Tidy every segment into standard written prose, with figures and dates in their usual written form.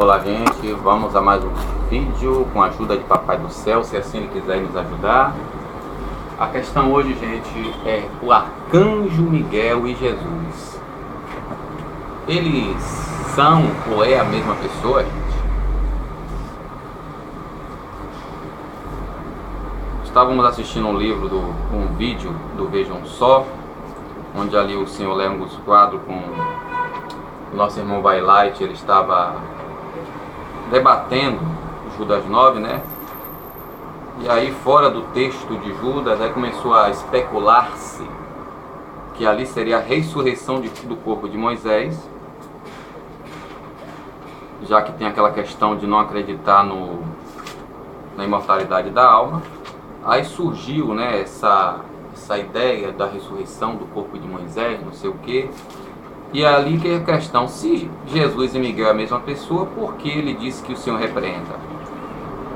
Olá, gente, vamos a mais um vídeo com a ajuda de Papai do Céu, se assim ele quiser nos ajudar. A questão hoje, gente, é o Arcanjo Miguel e Jesus. Eles são ou é a mesma pessoa, gente? Estávamos assistindo um vídeo do Vejam Só, onde ali o senhor Lemos Quadro com o nosso irmão Bailite, ele estava debatendo Judas 9, né? E aí fora do texto de Judas, aí começou a especular-se que ali seria a ressurreição do corpo de Moisés, já que tem aquela questão de não acreditar na imortalidade da alma. Aí surgiu, né, essa ideia da ressurreição do corpo de Moisés, não sei o que. E é ali que é a questão, se Jesus e Miguel é a mesma pessoa, por que ele disse que o Senhor repreenda?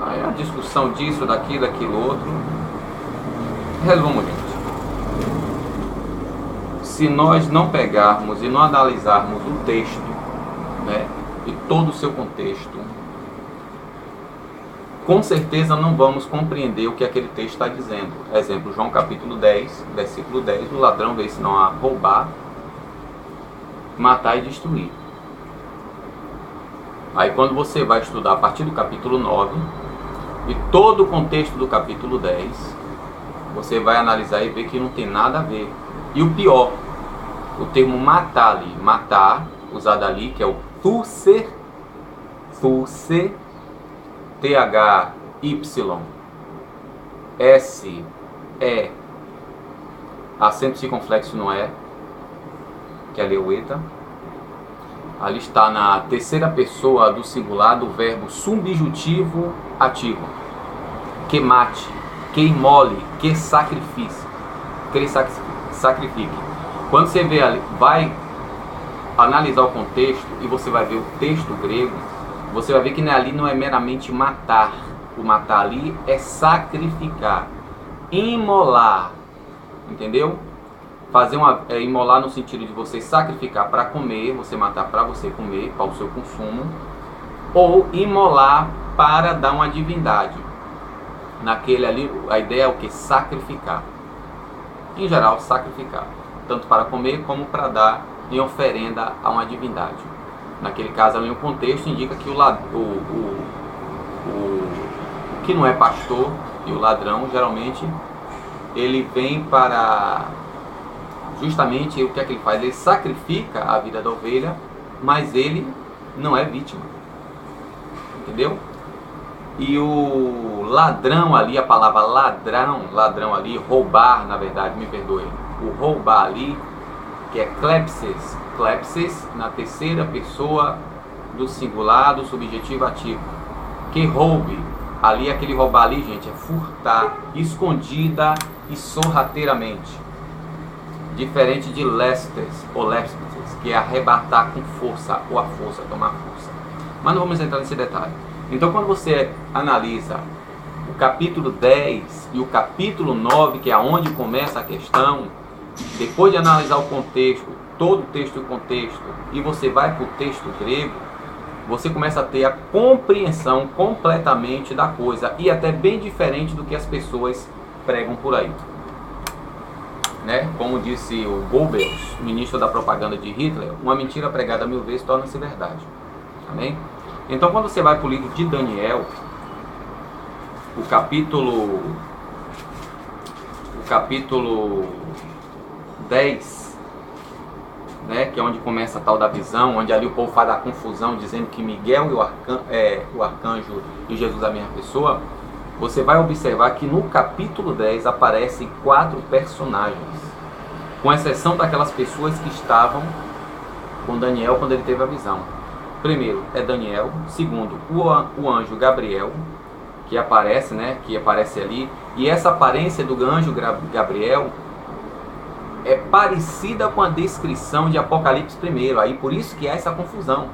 Aí a discussão disso, daquilo, outro. Resumo, gente. Se nós não pegarmos e não analisarmos o texto, né, e todo o seu contexto, com certeza não vamos compreender o que aquele texto está dizendo. Exemplo, João capítulo 10, versículo 10, o ladrão veio senão a roubar, matar e destruir. Aí quando você vai estudar a partir do capítulo 9 e todo o contexto do capítulo 10, você vai analisar e ver que não tem nada a ver. E o pior, o termo matar ali, matar, usado ali, que é o thuser, T-H-Y, S-E, acento circunflexo no E, que é leueta. Ali está na terceira pessoa do singular do verbo subjuntivo ativo. Que mate, que imole, que sacrifique. Quando você vê ali, vai analisar o contexto e você vai ver o texto grego, você vai ver que ali não é meramente matar. O matar ali é sacrificar, imolar, entendeu? Imolar no sentido de você sacrificar para comer, você matar para você comer, para o seu consumo, ou imolar para dar uma divindade. Naquele ali, a ideia é o que? Sacrificar. Em geral, sacrificar, tanto para comer como para dar em oferenda a uma divindade. Naquele caso ali, o contexto indica que o que não é pastor e o ladrão, geralmente, ele vem para... Justamente o que é que ele faz? Ele sacrifica a vida da ovelha, mas ele não é vítima. Entendeu? E o ladrão ali, a palavra ladrão ali, roubar, na verdade, me perdoe. O roubar ali, que é klepses. Klepses na terceira pessoa do singular, do subjetivo ativo. Que roube. Ali, aquele roubar ali, gente, é furtar, escondida e sorrateiramente. Diferente de lestes ou lestes, que é arrebatar com força, ou a força, tomar força. Mas não vamos entrar nesse detalhe. Então, quando você analisa o capítulo 10 e o capítulo 9, que é onde começa a questão, depois de analisar o contexto, todo o texto e o contexto, e você vai para o texto grego, você começa a ter a compreensão completamente da coisa, e até bem diferente do que as pessoas pregam por aí. Né? Como disse o Goebbels, ministro da propaganda de Hitler, uma mentira pregada 1000 vezes torna-se verdade. Amém? Então, quando você vai para o livro de Daniel, o capítulo 10, né, que é onde começa a tal da visão, onde ali o povo faz a confusão, dizendo que Miguel e o arcanjo e Jesus a mesma pessoa, você vai observar que no capítulo 10 aparecem 4 personagens, com exceção daquelas pessoas que estavam com Daniel quando ele teve a visão. Primeiro é Daniel, segundo o anjo Gabriel, que aparece, né, que aparece ali, e essa aparência do anjo Gabriel é parecida com a descrição de Apocalipse 1, aí por isso que há essa confusão.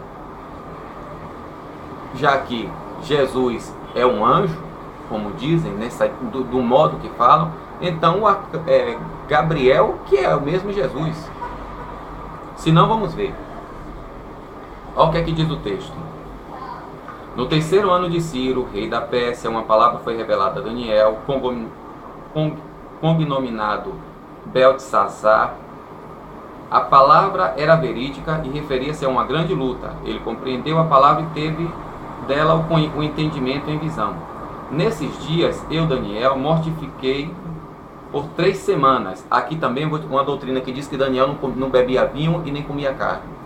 Já que Jesus é um anjo, como dizem, do modo que falam, então Gabriel, que é o mesmo Jesus. Se não, vamos ver. Olha o que é que diz o texto. No terceiro ano de Ciro, rei da Pérsia, uma palavra foi revelada a Daniel, cognominado Beltesazar. A palavra era verídica e referia-se a uma grande luta. Ele compreendeu a palavra e teve dela o entendimento em visão. Nesses dias, eu, Daniel, mortifiquei por 3 semanas. Aqui também uma doutrina que diz que Daniel não bebia vinho e nem comia carne.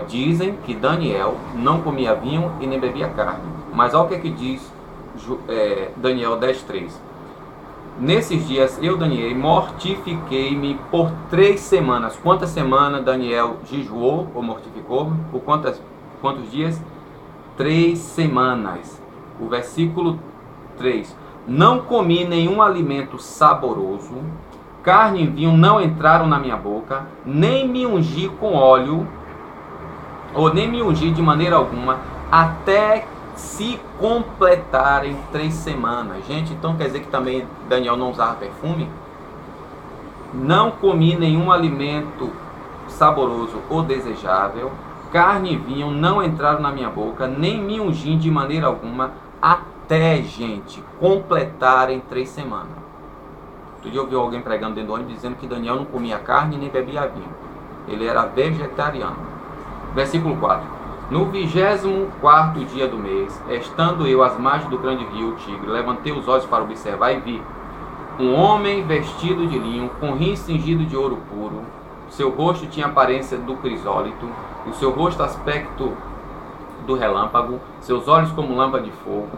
Dizem que Daniel não comia vinho e nem bebia carne. Mas olha o que diz Daniel 10:3. Nesses dias, eu, Daniel, mortifiquei-me por 3 semanas. Quantas semanas Daniel jejuou ou mortificou? Por quantos dias? 3 semanas. O versículo 3. Não comi nenhum alimento saboroso, carne e vinho não entraram na minha boca, nem me ungi com óleo, ou nem me ungi de maneira alguma, até se completarem 3 semanas. Gente, então quer dizer que também Daniel não usava perfume? Não comi nenhum alimento saboroso ou desejável, carne e vinho não entraram na minha boca, nem me ungi de maneira alguma, até, gente, completarem 3 semanas. Outro dia eu ouvi alguém pregando dentro do ônibus dizendo que Daniel não comia carne nem bebia vinho. Ele era vegetariano. Versículo 4. No 24º dia do mês, estando eu às margens do grande rio Tigre, levantei os olhos para observar e vi um homem vestido de linho, com rim cingido de ouro puro. Seu rosto tinha aparência do crisólito, o seu rosto aspecto do relâmpago, seus olhos como lâmpada de fogo,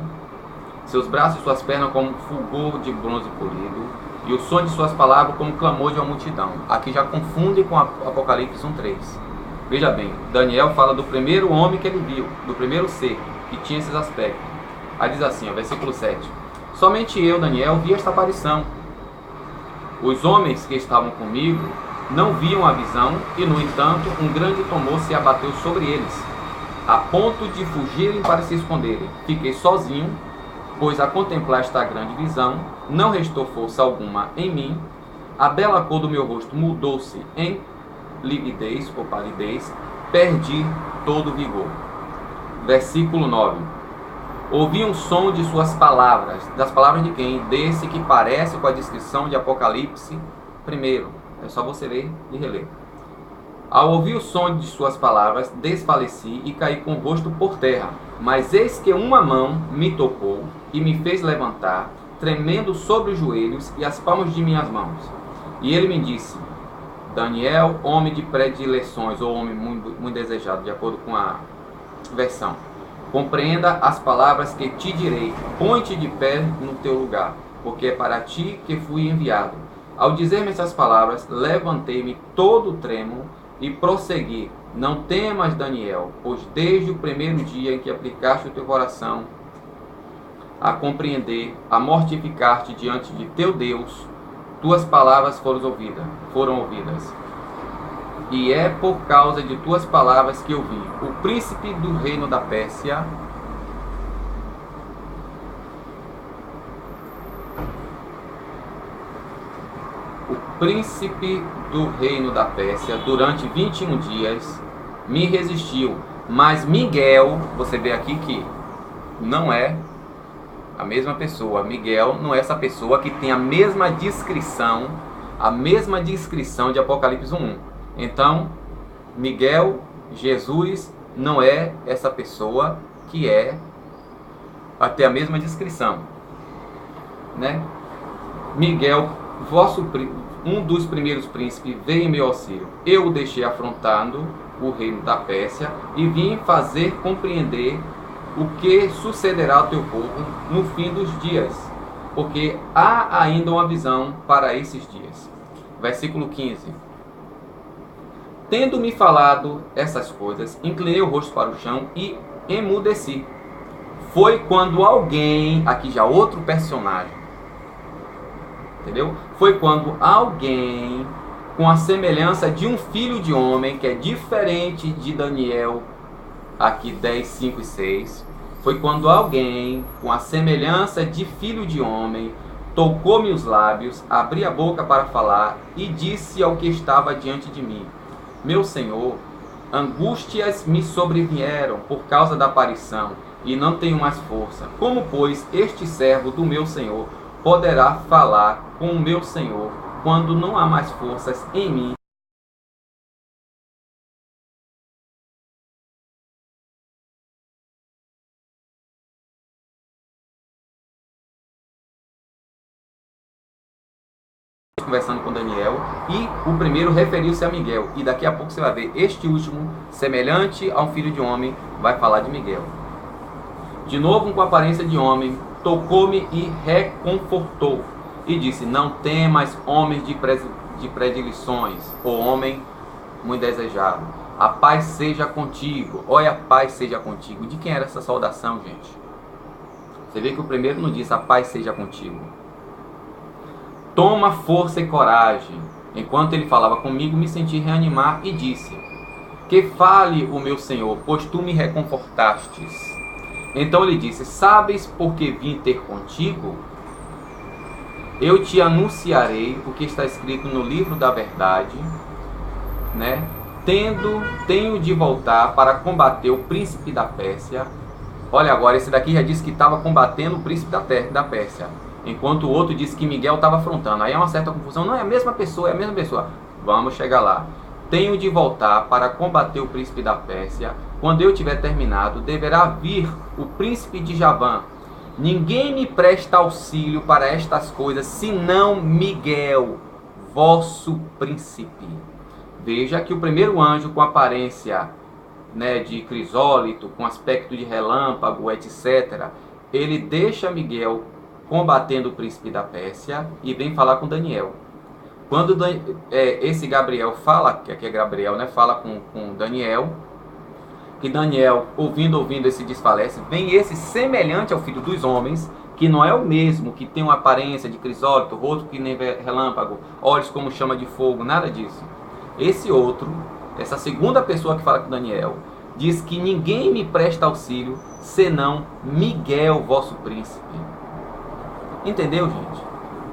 seus braços e suas pernas como fulgor de bronze polido, e o som de suas palavras como clamor de uma multidão. Aqui já confunde com Apocalipse 1:3. Veja bem, Daniel fala do primeiro homem que ele viu, do primeiro ser que tinha esses aspectos. Aí diz assim, versículo 7. Somente eu, Daniel, vi esta aparição. Os homens que estavam comigo não viam a visão, e no entanto um grande temor se abateu sobre eles, a ponto de fugirem para se esconderem. Fiquei sozinho, pois a contemplar esta grande visão, não restou força alguma em mim, a bela cor do meu rosto mudou-se em lividez ou palidez, perdi todo o vigor. Versículo 9. Ouvi um som de suas palavras. Das palavras de quem? Desse que parece com a descrição de Apocalipse 1. É só você ler e reler. Ao ouvir o som de suas palavras, desfaleci e caí com o rosto por terra. Mas eis que uma mão me tocou e me fez levantar, tremendo sobre os joelhos e as palmas de minhas mãos. E ele me disse: Daniel, homem de predileções, ou homem muito desejado, de acordo com a versão, compreenda as palavras que te direi, põe-te de pé no teu lugar, porque é para ti que fui enviado. Ao dizer-me essas palavras, levantei-me todo trêmulo e prossegui: não temas, Daniel, pois desde o primeiro dia em que aplicaste o teu coração a compreender, a mortificar-te diante de teu Deus, tuas palavras foram ouvidas. E é por causa de tuas palavras que eu vi o príncipe do reino da Pérsia durante 21 dias me resistiu. Mas Miguel, você vê aqui que não é a mesma pessoa. Miguel não é essa pessoa que tem a mesma descrição de Apocalipse 1. Então, Miguel, Jesus, não é essa pessoa que vai ter a mesma descrição, né? Miguel, um dos primeiros príncipes, veio em meu auxílio. Eu o deixei afrontando o reino da Pérsia e vim fazer compreender o que sucederá ao teu povo no fim dos dias, porque há ainda uma visão para esses dias. Versículo 15. Tendo-me falado essas coisas, inclinei o rosto para o chão e emudeci. Foi quando alguém, aqui já outro personagem, entendeu? Foi quando alguém, com a semelhança de um filho de homem, que é diferente de Daniel, aqui 10, 5 e 6, foi quando alguém, com a semelhança de filho de homem, tocou-me os lábios, abri a boca para falar e disse ao que estava diante de mim: meu Senhor, angústias me sobrevieram por causa da aparição e não tenho mais força. Como, pois, este servo do meu senhor poderá falar com o meu senhor quando não há mais forças em mim? Conversando com Daniel, e o primeiro referiu-se a Miguel, e daqui a pouco você vai ver este último, semelhante a um filho de homem, vai falar de Miguel. De novo, com aparência de homem, tocou-me e reconfortou, e disse: não temas, homens de predileções, ou homem muito desejado, a paz seja contigo. Olha, a paz seja contigo. De quem era essa saudação, gente? Você vê que o primeiro não disse: a paz seja contigo. Toma força e coragem. Enquanto ele falava comigo, me senti reanimar e disse: que fale o meu Senhor, pois tu me reconfortastes. Então ele disse: sabes por que vim ter contigo? Eu te anunciarei o que está escrito no livro da verdade, né? Tenho de voltar para combater o príncipe da Pérsia. Olha agora, esse daqui já disse que estava combatendo o príncipe da Pérsia, enquanto o outro disse que Miguel estava afrontando. Aí é uma certa confusão. Não é a mesma pessoa, é a mesma pessoa. Vamos chegar lá. Tenho de voltar para combater o príncipe da Pérsia. Quando eu tiver terminado, deverá vir o príncipe de Javã. Ninguém me presta auxílio para estas coisas, senão Miguel, vosso príncipe. Veja que o primeiro anjo, com aparência, né, de crisólito, com aspecto de relâmpago, etc., ele deixa Miguel combatendo o príncipe da Pérsia e vem falar com Daniel. Quando esse Gabriel fala, que aqui é Gabriel, né, fala com Daniel, que Daniel, ouvindo, esse desfalece, vem esse semelhante ao filho dos homens, que não é o mesmo, que tem uma aparência de crisólito, rosto que nem relâmpago, olhos como chama de fogo, nada disso. Esse outro, essa segunda pessoa que fala com Daniel, diz que ninguém me presta auxílio, senão Miguel, vosso príncipe. Entendeu, gente?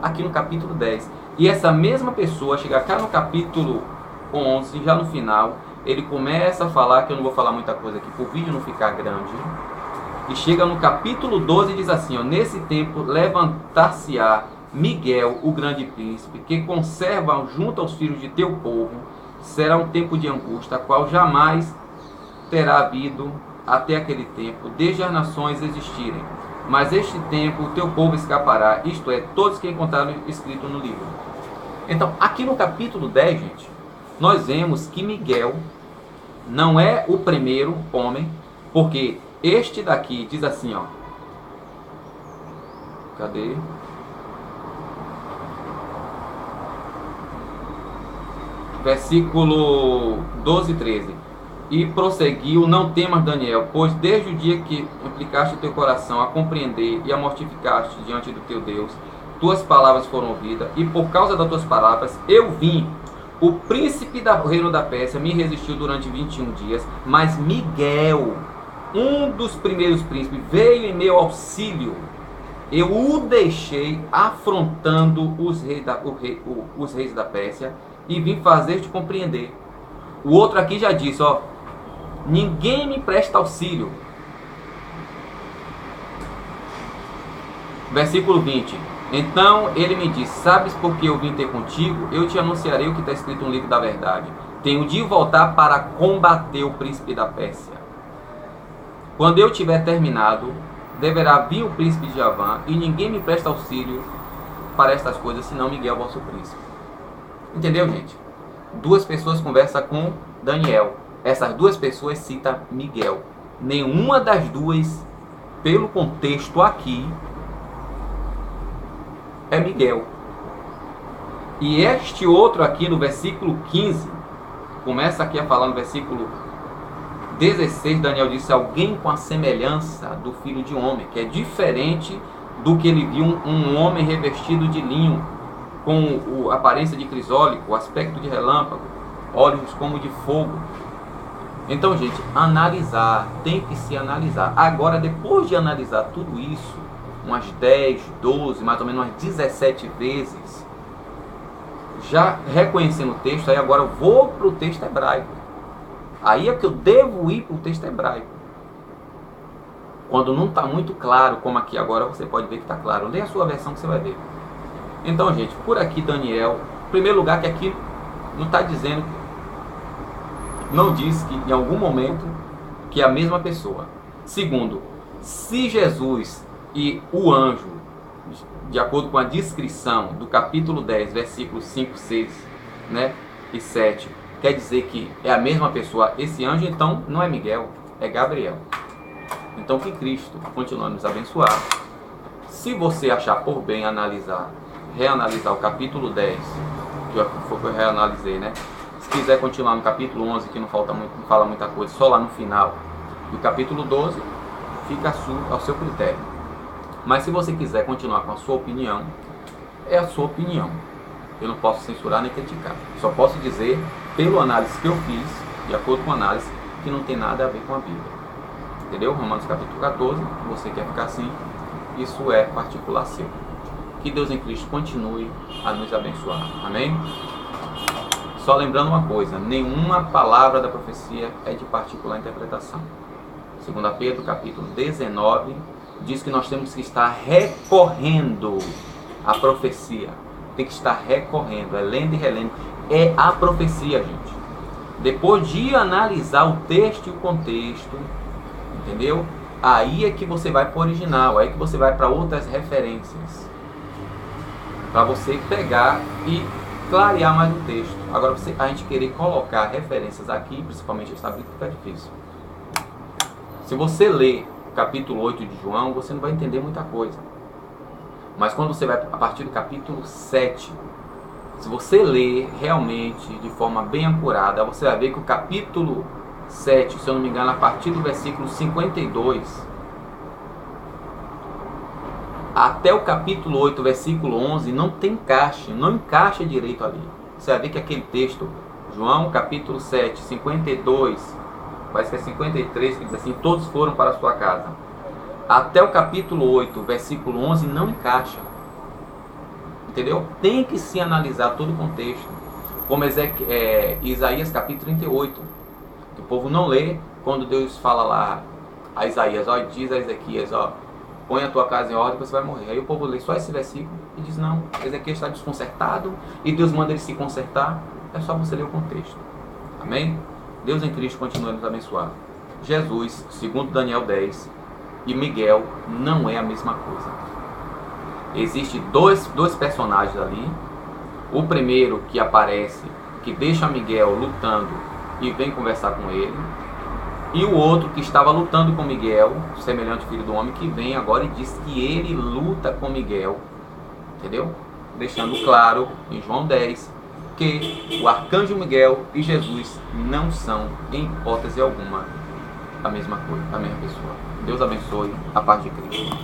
Aqui no capítulo 10. E essa mesma pessoa chega cá no capítulo 11, já no final, ele começa a falar, que eu não vou falar muita coisa aqui, para o vídeo não ficar grande, e chega no capítulo 12 e diz assim, ó, nesse tempo levantar-se-á Miguel, o grande príncipe, que conserva junto aos filhos de teu povo, será um tempo de angústia, qual jamais terá havido até aquele tempo, desde as nações existirem. Mas este tempo o teu povo escapará, isto é, todos que encontraram escrito no livro. Então, aqui no capítulo 10, gente, nós vemos que Miguel não é o primeiro homem, porque este daqui diz assim, ó. Cadê? Versículo 12 e 13. E prosseguiu: não temas, Daniel, pois desde o dia que implicaste o teu coração a compreender e a mortificaste diante do teu Deus, tuas palavras foram ouvidas, e por causa das tuas palavras eu vim. O príncipe do reino da Pérsia me resistiu durante 21 dias, mas Miguel, um dos primeiros príncipes, veio em meu auxílio. Eu o deixei afrontando os reis da Pérsia e vim fazer-te compreender. O outro aqui já disse, ó, ninguém me presta auxílio. Versículo 20. Então ele me disse: sabes por que eu vim ter contigo? Eu te anunciarei o que está escrito no livro da verdade. Tenho de voltar para combater o príncipe da Pérsia. Quando eu tiver terminado, deverá vir o príncipe de Javã, e ninguém me presta auxílio para estas coisas, senão Miguel, vosso príncipe. Entendeu, gente? Duas pessoas conversam com Daniel. Essas duas pessoas citam Miguel. Nenhuma das duas, pelo contexto aqui, é Miguel. E este outro aqui no versículo 15, começa aqui a falar no versículo 16, Daniel disse: alguém com a semelhança do filho de homem, que é diferente do que ele viu um homem revestido de linho, com a aparência de crisólito, o aspecto de relâmpago, olhos como de fogo. Então, gente, analisar, tem que se analisar. Agora, depois de analisar tudo isso, umas 10, 12, mais ou menos umas 17 vezes, já reconhecendo o texto, aí agora eu vou para o texto hebraico. Aí é que eu devo ir para o texto hebraico. Quando não está muito claro, como aqui agora você pode ver que está claro. Lê a sua versão que você vai ver. Então, gente, por aqui Daniel, em primeiro lugar que aqui não está dizendo, não diz que em algum momento que é a mesma pessoa. Segundo, se Jesus e o anjo, de acordo com a descrição do capítulo 10, versículos 5, 6, né, e 7, quer dizer que é a mesma pessoa, esse anjo então não é Miguel, é Gabriel. Então que Cristo continue a nos abençoar. Se você achar por bem reanalisar o capítulo 10, que foi o que eu reanalisei, né? Se quiser continuar no capítulo 11, que não fala muita coisa, só lá no final, e o capítulo 12, fica ao seu critério. Mas se você quiser continuar com a sua opinião, é a sua opinião. Eu não posso censurar nem criticar. Só posso dizer, pelo análise que eu fiz, de acordo com a análise, que não tem nada a ver com a Bíblia. Entendeu? Romanos capítulo 14, você quer ficar assim, isso é particular seu. Que Deus em Cristo continue a nos abençoar. Amém? Só lembrando uma coisa, nenhuma palavra da profecia é de particular interpretação. 2 Pedro capítulo 19 diz que nós temos que estar recorrendo à profecia. Tem que estar recorrendo, é lendo e relendo. É a profecia, gente. Depois de analisar o texto e o contexto, entendeu? Aí é que você vai para o original, aí é que você vai para outras referências. Para você pegar e clarear mais o texto. Agora, a gente querer colocar referências aqui, principalmente esta Bíblia, fica difícil. Se você ler o capítulo 8 de João, você não vai entender muita coisa. Mas quando você vai a partir do capítulo 7, se você ler realmente de forma bem apurada, você vai ver que o capítulo 7, se eu não me engano, a partir do versículo 52 até o capítulo 8, versículo 11, não encaixa direito ali. Você vai ver que aquele texto, João capítulo 7, 52, parece que é 53, que diz assim, todos foram para a sua casa. Até o capítulo 8, versículo 11, não encaixa. Entendeu? Tem que se analisar todo o contexto. Como Isaías capítulo 38, que o povo não lê, quando Deus fala lá a Isaías, ó, diz a Ezequias, ó, põe a tua casa em ordem, você vai morrer. Aí o povo lê só esse versículo e diz, não, Ezequias está desconcertado e Deus manda ele se consertar. É só você ler o contexto. Amém? Deus em Cristo continua a nos abençoar. Jesus, segundo Daniel 10, e Miguel não é a mesma coisa. Existem dois personagens ali. O primeiro que aparece, que deixa Miguel lutando e vem conversar com ele. E o outro que estava lutando com Miguel, semelhante filho do homem, que vem agora e diz que ele luta com Miguel. Entendeu? Deixando claro em João 10 que o arcanjo Miguel e Jesus não são, em hipótese alguma, a mesma coisa, a mesma pessoa. Deus abençoe, a paz de Cristo.